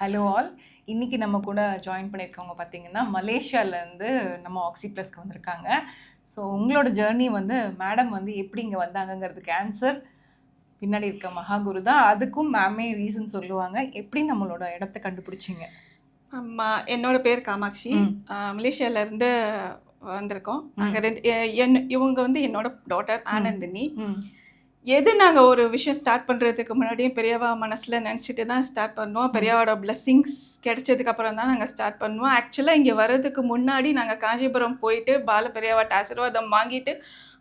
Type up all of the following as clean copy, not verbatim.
Hello all. இன்னைக்கு நம்ம கூட ஜாயின் பண்ணியிருக்கவங்க பார்த்தீங்கன்னா, மலேசியாலேருந்து நம்ம ஆக்ஸி ப்ளஸ்க்கு வந்திருக்காங்க. ஸோ உங்களோட ஜர்னி வந்து மேடம் வந்து எப்படி இங்கே வந்தாங்கங்கிறதுக்கு ஆன்சர் பின்னாடி இருக்க மகாகுரு தான். அதுக்கும் மேமே ரீசன் சொல்லுவாங்க. எப்படி நம்மளோட இடத்த கண்டுபிடிச்சிங்க? ஆமா, என்னோட பேர் காமாட்சி. ம். மலேசியாவிலேருந்து வந்திருக்கோம். ம். நாங்கள் ரெண்டு இவங்க வந்து என்னோட டாட்டர் ஆனந்தினி. ம். எது நாங்கள் ஒரு விஷயம் ஸ்டார்ட் பண்ணுறதுக்கு முன்னாடியும் பெரியவா மனசில் நினச்சிட்டு தான் ஸ்டார்ட் பண்ணுவோம். பெரியவாவோட பிளெஸ்ஸிங்ஸ் கிடைச்சதுக்கப்புறம் தான் நாங்கள் ஸ்டார்ட் பண்ணுவோம். ஆக்சுவலாக இங்கே வர்றதுக்கு முன்னாடி நாங்கள் காஞ்சிபுரம் போயிட்டு பால பெரியவாட்ட ஆசீர்வாதம் வாங்கிட்டு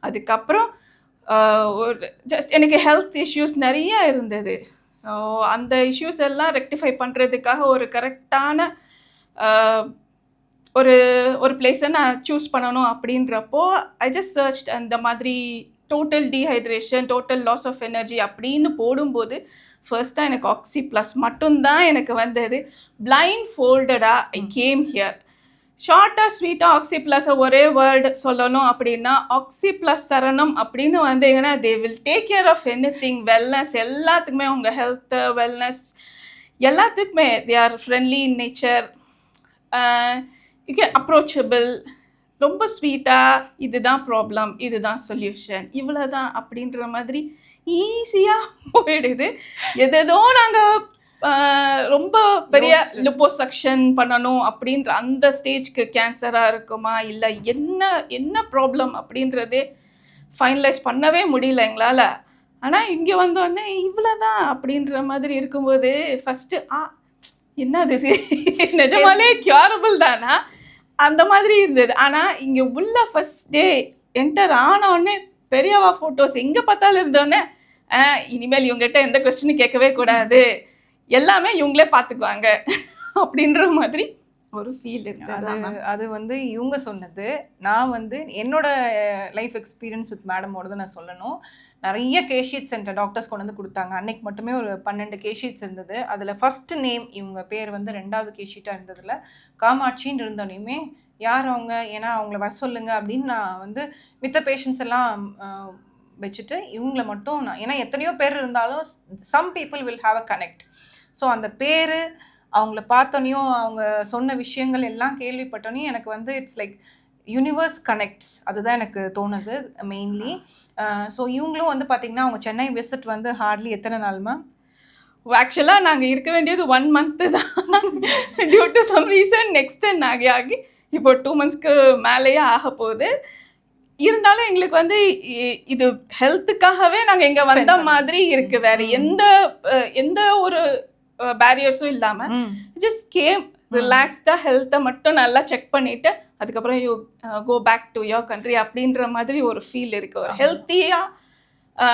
அதுக்கப்புறம் ஒரு ஜஸ்ட் எனக்கு ஹெல்த் இஷ்யூஸ் நிறைய இருந்தது. ஸோ அந்த இஷ்யூஸ் எல்லாம் ரெக்டிஃபை பண்ணுறதுக்காக ஒரு கரெக்டான ஒரு ஒரு பிளேஸை நான் சூஸ் பண்ணணும் அப்படின்றப்போ ஐ ஜஸ்ட் சர்ச்ட் அந்த மாதிரி total dehydration, total loss of energy அப்படின்னு போடும்போது ஃபர்ஸ்ட்டாக எனக்கு ஆக்ஸி ப்ளஸ் மட்டும்தான் எனக்கு வந்தது. பிளைண்ட் ஃபோல்டடாக ஐ கேம் ஹியர். ஷார்ட்டாக ஸ்வீட்டாக ஆக்ஸி ப்ளஸை ஒரே வேர்டு சொல்லணும் அப்படின்னா ஆக்ஸி ப்ளஸ் சரணம் அப்படின்னு வந்தீங்கன்னா they will take care of anything. Wellness எல்லாத்துக்குமே, உங்கள் ஹெல்த்து, வெல்னஸ் எல்லாத்துக்குமே they are friendly in nature. You can approachable, ரொம்ப ஸ்வீட்டாக இதுதான் ப்ராப்ளம், இதுதான் சொல்யூஷன், இவ்வளோ தான் அப்படின்ற மாதிரி ஈஸியாக போயிடுது. எதோ நாங்கள் ரொம்ப பெரிய லிப்போசக்ஷன் பண்ணணும் அப்படின்ற அந்த ஸ்டேஜ்க்கு கேன்சராக இருக்குமா இல்லை என்ன ப்ராப்ளம் அப்படின்றதே ஃபைனலைஸ் பண்ணவே முடியல எங்களால். ஆனால் இங்கே வந்தோடனே இவ்வளோ தான் அப்படின்ற மாதிரி இருக்கும்போது ஃபஸ்ட்டு என்னது நிஜமாலே க்யூரபிள் தானா அந்த மாதிரி இருந்தது. ஆனால் இங்கே உள்ள ஃபஸ்ட் டே என்டர் ஆனோடனே பெரியவா ஃபோட்டோஸ் எங்கே பார்த்தாலும் இருந்தோடனே இனிமேல் இவங்ககிட்ட எந்த கொஸ்டினும் கேட்கவே கூடாது, எல்லாமே இவங்களே பார்த்துக்குவாங்க அப்படின்ற மாதிரி ஒரு ஃபீல் இருக்குது. அது வந்து இவங்க சொன்னது. நான் வந்து என்னோட லைஃப் எக்ஸ்பீரியன்ஸ் வித் மேடமோட தான் நான் சொல்லணும். நிறைய கேஷீட்ஸ் சென்டர் டாக்டர்ஸ் கொண்டு வந்து கொடுத்தாங்க. அன்னைக்கு மட்டுமே ஒரு 12 கேஷீட்ஸ் இருந்தது. அதில் ஃபஸ்ட்டு நேம் இவங்க பேர் வந்து 2வது கேஷீட்டாக இருந்ததில் காமாட்சின்னு இருந்தோனையுமே யார் அவங்க, ஏன்னா அவங்கள வர சொல்லுங்க அப்படின்னு நான் வந்து மித்த பேஷண்ட்ஸ் எல்லாம் வச்சுட்டு இவங்கள மட்டும் நான், ஏன்னா எத்தனையோ பேர் இருந்தாலும் some people will have a connect. So அந்த பேர் அவங்கள பார்த்தோனையும் அவங்க சொன்ன விஷயங்கள் எல்லாம் கேள்விப்பட்டோனையும் எனக்கு வந்து இட்ஸ் லைக் யூனிவர்ஸ் கனெக்ட்ஸ், அதுதான் எனக்கு தோணுது மெயின்லி. ஸோ இவங்களும் வந்து பார்த்திங்கன்னா அவங்க சென்னை விசிட் வந்து ஹார்ட்லி எத்தனை நாள் மேம்? ஆக்சுவலாக நாங்கள் இருக்க வேண்டியது 1 month தான். Due to some reason extend ஆகி இப்போ 2 monthsக்கு மேலேயே ஆக போகுது. இருந்தாலும் எங்களுக்கு வந்து இது ஹெல்த்துக்காகவே நாங்கள் இங்கே வந்த மாதிரி இருக்குது. வேறு எந்த ஒரு பேரியர்ஸும் இல்லாமல் ஜஸ்ட் கேம் ரிலாக்ஸ்டாக ஹெல்த்தை மட்டும் நல்லா செக் பண்ணிவிட்டு அதுக்கப்புறம் you go back to your country அப்படின்ற மாதிரி ஒரு ஃபீல் இருக்குது. ஒரு ஹெல்த்தியாக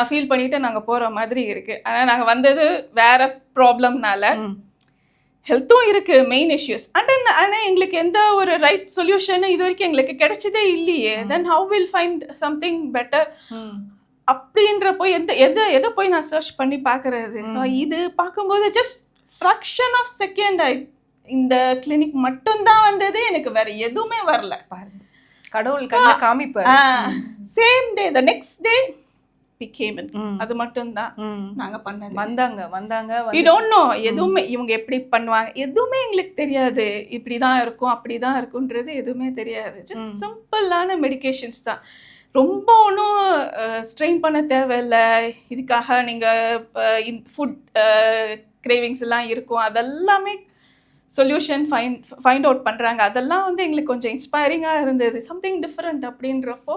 ஃபீல் பண்ணிவிட்டு நாங்கள் போகிற மாதிரி இருக்குது. ஆனால் நாங்கள் வந்தது வேறு ப்ராப்ளம்னால ஹெல்த்தும் இருக்குது, மெயின் இஷ்யூஸ். ஆனால் எங்களுக்கு எந்த ஒரு ரைட் சொல்யூஷனும் இது வரைக்கும் எங்களுக்கு கிடைச்சதே இல்லையே. Then how will find something better அப்படின்றப்போ எதை போய் நான் சர்ச் பண்ணி பார்க்குறது. ஸோ இது பார்க்கும்போது ஜஸ்ட் ஃப்ராக்ஷன் ஆஃப் செகண்ட் இந்த கிளினிக் மட்டும்தான் வந்தது, எனக்கு வேற எதுவுமே வரல. கடவுள் காமிப்பார். Same day the next day அது மட்டும்தான் நாங்க பண்ணது. வந்தாங்க we don't know எதுவுமே இவங்க எப்படி பண்ணுவாங்க எதுவுமே எங்களுக்கு தெரியாது. இப்படிதான் இருக்கும் அப்படிதான் இருக்கும்ன்றது எதுவுமே தெரியாது. ஜஸ்ட் சிம்பிளான மெடிகேஷன்ஸ் தான். ரொம்ப ஒன்றும் ஸ்ட்ரெயின் பண்ண தேவையில்லை. இதுக்காக நீங்கள் ஃபுட் கிரேவிங்ஸ் எல்லாம் இருக்கும், அதெல்லாமே சொல்யூஷன் ஃபைண்ட் அவுட் பண்ணுறாங்க. அதெல்லாம் வந்து எங்களுக்கு கொஞ்சம் இன்ஸ்பைரிங்காக இருந்தது. சம்திங் டிஃப்ரெண்ட் அப்படின்றப்போ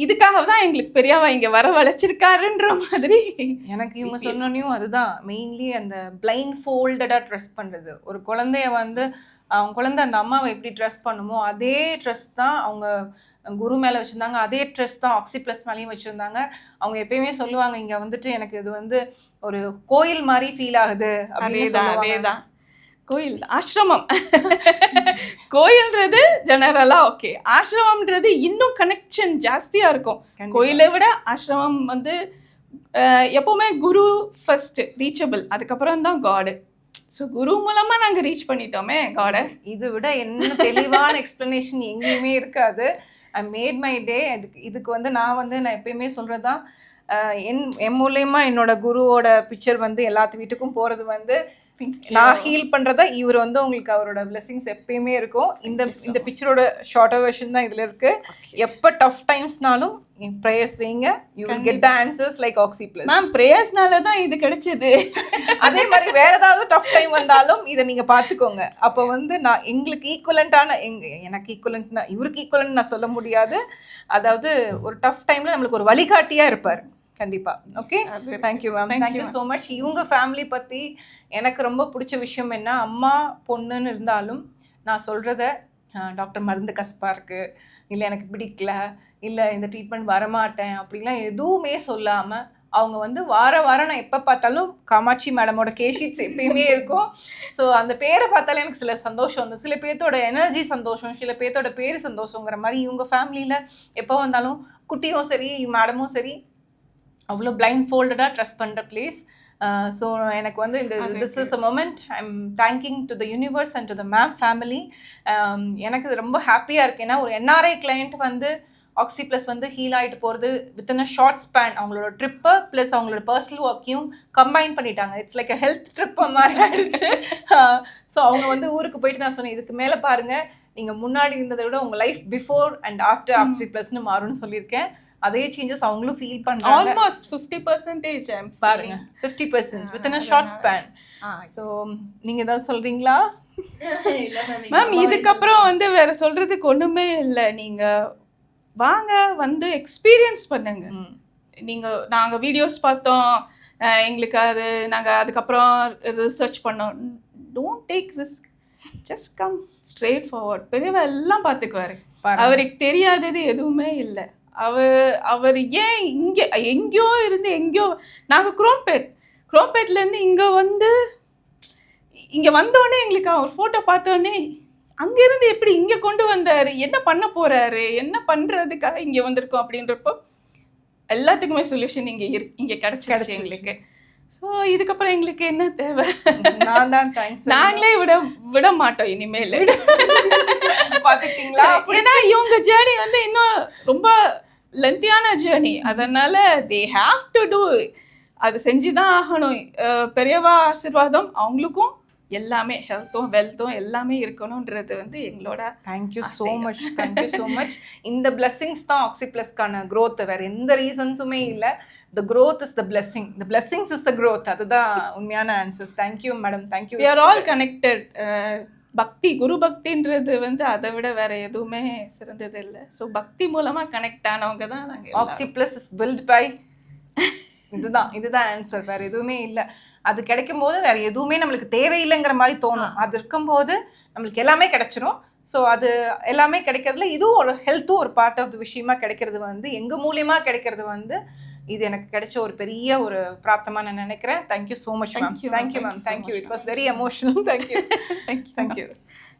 இதுக்காக தான் எங்களுக்கு பெரியவா இங்கே வர வளைச்சிருக்காருன்ற மாதிரி எனக்கு இவங்க சொன்னோன்னையும் அதுதான் மெயின்லி அந்த பிளைண்ட் ஃபோல்டடாக ட்ரெஸ் பண்ணுறது. ஒரு குழந்தைய வந்து அவங்க குழந்தை அந்த அம்மாவை எப்படி ட்ரெஸ் பண்ணுமோ அதே ட்ரெஸ் தான் அவங்க குரு மேலே வச்சுருந்தாங்க, அதே ட்ரெஸ் தான் ஆக்ஸி ப்ளஸ் மேலேயும் வச்சுருந்தாங்க. அவங்க எப்பயுமே சொல்லுவாங்க இங்கே வந்துட்டு எனக்கு இது வந்து ஒரு கோயில் மாதிரி ஃபீல் ஆகுது அப்படின்னு சொல்லுவாங்க. கோயில் ஆசிரமம் கோயில்ன்றது ஜெனரலாக ஓகே, ஆசிரமம்ன்றது இன்னும் கனெக்ஷன் ஜாஸ்தியாக இருக்கும். கோயிலை விட ஆசிரமம் வந்து எப்போவுமே குரு ஃபர்ஸ்ட் ரீச்சபிள், அதுக்கப்புறம் தான் காடு. ஸோ குரு மூலமாக நாங்கள் ரீச் பண்ணிட்டோமே காடை. இதை விட என்ன தெளிவான எக்ஸ்ப்ளனேஷன் எங்கேயுமே இருக்காது. I made my day. இதுக்கு வந்து நான் எப்பயுமே சொல்கிறது தான், என் மூலயமா என்னோட குருவோட பிக்சர் வந்து எல்லாத்து வீட்டுக்கும் போகிறது வந்து நான் ஹீல் பண்றதா இவர் வந்து உங்களுக்கு அவரோட blessings எப்பயுமே இருக்கும். இந்த பிக்சரோட ஷார்ட்டர் வெர்ஷன் தான் இதுல இருக்கு. எப்ப டஃப் டைம்ஸ்னாலும் ப்ரேயர்ஸ் வைங்க, you will get the answers like Oxy plus. Ma'am ப்ரேயர்ஸ்னால தான் இது கிடைச்சது. அதே மாதிரி வேற ஏதாவது டஃப் டைம் வந்தாலும் இதை நீங்க பாத்துக்கோங்க. அப்போ வந்து நான் எங்களுக்கு ஈக்குவலண்டான எனக்கு ஈக்குவலண்ட்னா இவருக்கு ஈக்குவலண்ட் நான் சொல்ல முடியாது. அதாவது ஒரு டஃப் டைம்ல நம்மளுக்கு ஒரு வழிகாட்டியா இருப்பார் கண்டிப்பா. Okay, thank you ma'am, thank you so much. இவங்க ஃபேமிலி பத்தி எனக்கு ரொம்ப பிடிச்ச விஷயம் என்ன, அம்மா பொண்ணுன்னு இருந்தாலும் நான் சொல்றத டாக்டர் மருந்து கசப்பா இருக்கு, இல்லை எனக்கு பிடிக்கல, இல்லை இந்த ட்ரீட்மெண்ட் வரமாட்டேன் அப்படிலாம் எதுவுமே சொல்லாம அவங்க வந்து வாரம் நான் எப்போ பார்த்தாலும் காமாட்சி மேடமோட கேஷீட்ஸ் எப்பயுமே இருக்கும். ஸோ அந்த பேரை பார்த்தாலே எனக்கு சில சந்தோஷம் வந்து, சில பேர்த்தோட எனர்ஜி சந்தோஷம், சில பேர்த்தோட பேர் சந்தோஷங்கிற மாதிரி இவங்க ஃபேமிலியில் எப்போ வந்தாலும் குட்டியும் சரி மேடமும் சரி அவ்வளோ பிளைண்ட் ஃபோல்டடாக ட்ரஸ்ட் பண்ணுற பிளேஸ். ஸோ எனக்கு வந்து இந்த this is a moment I am thanking to the universe and to the ma'am family. எனக்கு இது ரொம்ப ஹாப்பியாக இருக்குது. ஏன்னா ஒரு என்ஆர்ஐ கிளையண்ட் வந்து ஆக்ஸி ப்ளஸ் வந்து ஹீல் ஆகிட்டு போகிறது வித்தின் அ ஷார்ட் ஸ்பேன். அவங்களோட ட்ரிப்பை ப்ளஸ் அவங்களோட பர்சனல் ஒர்க்கையும் கம்பைன் பண்ணிட்டாங்க. இட்ஸ் லைக் அ ஹெல்த் ட்ரிப்பை மாதிரி ஆகிடுச்சு. ஸோ அவங்க வந்து ஊருக்கு போயிட்டு நான் சொன்னேன், இதுக்கு மேலே பாருங்கள், நீங்கள் முன்னாடி இருந்ததை விட உங்கள் life before and after Oxy ப்ளஸ்னு மாறும்னு சொல்லியிருக்கேன். அதே சேஞ்சஸ் அவங்களும் ஃபீல் பண்றாங்க. ஆல்மோஸ்ட் 50% ஐ அம் பாருங்க 50% within a short span. So நீங்க ஏதாவது சொல்றீங்களா? மேம் இதுக்கப்புறம் வந்து வேற சொல்றதுக்கு ஒண்ணுமே இல்லை. நீங்க வாங்க வந்து எக்ஸ்பீரியன்ஸ் பண்ணுங்க. நீங்க நாங்க வீடியோஸ் பார்த்தோம், எங்களுக்கு அது நாங்க அதுக்கப்புறம் ரிசர்ச் பண்ணோம். Don't take risk, just come straight forward. பெரியவ எல்லாம் பார்த்துக்குவாரு. அவருக்கு தெரியாதது எதுவுமே இல்லை. அவர் ஏன் இங்கே எங்கேயோ இருந்து எங்கேயோ, நாங்கள் குரோம்பேட்லேருந்து இங்கே வந்தோடனே எங்களுக்கு அவர் ஃபோட்டோ பார்த்தோன்னே அங்கேருந்து எப்படி இங்கே கொண்டு வந்தார், என்ன பண்ண போகிறாரு, என்ன பண்ணுறதுக்காக இங்கே வந்திருக்கோம் அப்படின்றப்போ எல்லாத்துக்குமே சொல்யூஷன் இங்கே கிடச்சிருச்சு எங்களுக்கு. ஸோ இதுக்கப்புறம் எங்களுக்கு என்ன தேவை? நான் தான் தேங்க்ஸ். நாங்களே விட மாட்டோம் இனிமேல். பார்த்துக்கிட்டீங்களா? ஏன்னா இவங்க ஜேர்னி வந்து இன்னும் ரொம்ப லென்த்தியான ஜேர்னி, அதனால தே ஹாவ் டு டூ, அது செஞ்சு தான் ஆகணும். பெரியவா ஆசீர்வாதம் அவங்களுக்கும் எல்லாமே ஹெல்த்தும் வெல்த்தும் எல்லாமே இருக்கணும்ன்றது வந்து எங்களோட. Thank you so much, thank you so much. இந்த பிளெஸ்ஸிங்ஸ் தான் ஆக்ஸி ப்ளஸ்க்கான க்ரோத், வேறு எந்த ரீசன்ஸுமே இல்லை. The growth is the blessing. The blessings is the growth. அதுதான் உண்மையான answers. Thank you madam, thank you. We are all connected. பக்தி, குரு பக்தின்றது வந்து அதை விட வேற எதுவுமே சிறந்தது இல்லை. ஸோ பக்தி மூலமாக கனெக்ட் ஆனவங்க தான் நாங்கள். Oxy Plus is built by இதுதான் ஆன்சர், வேற எதுவுமே இல்லை. அது கிடைக்கும் போது வேற எதுவுமே நம்மளுக்கு தேவையில்லைங்கிற மாதிரி தோணும். அது இருக்கும்போது நம்மளுக்கு எல்லாமே கிடைச்சிரும். ஸோ அது எல்லாமே கிடைக்கிறதுல இதுவும் ஒரு ஹெல்த்தும் ஒரு பார்ட் ஆஃப் த விஷயமா கிடைக்கிறது வந்து எங்கள் மூலியமாக கிடைக்கிறது வந்து இது எனக்கு கிடைச்ச ஒரு பெரிய ஒரு பிராப்தமாக நான் நினைக்கிறேன். Thank you so much ma'am. Thank you ma'am, thank you. It was very emotional. Thank you, thank you.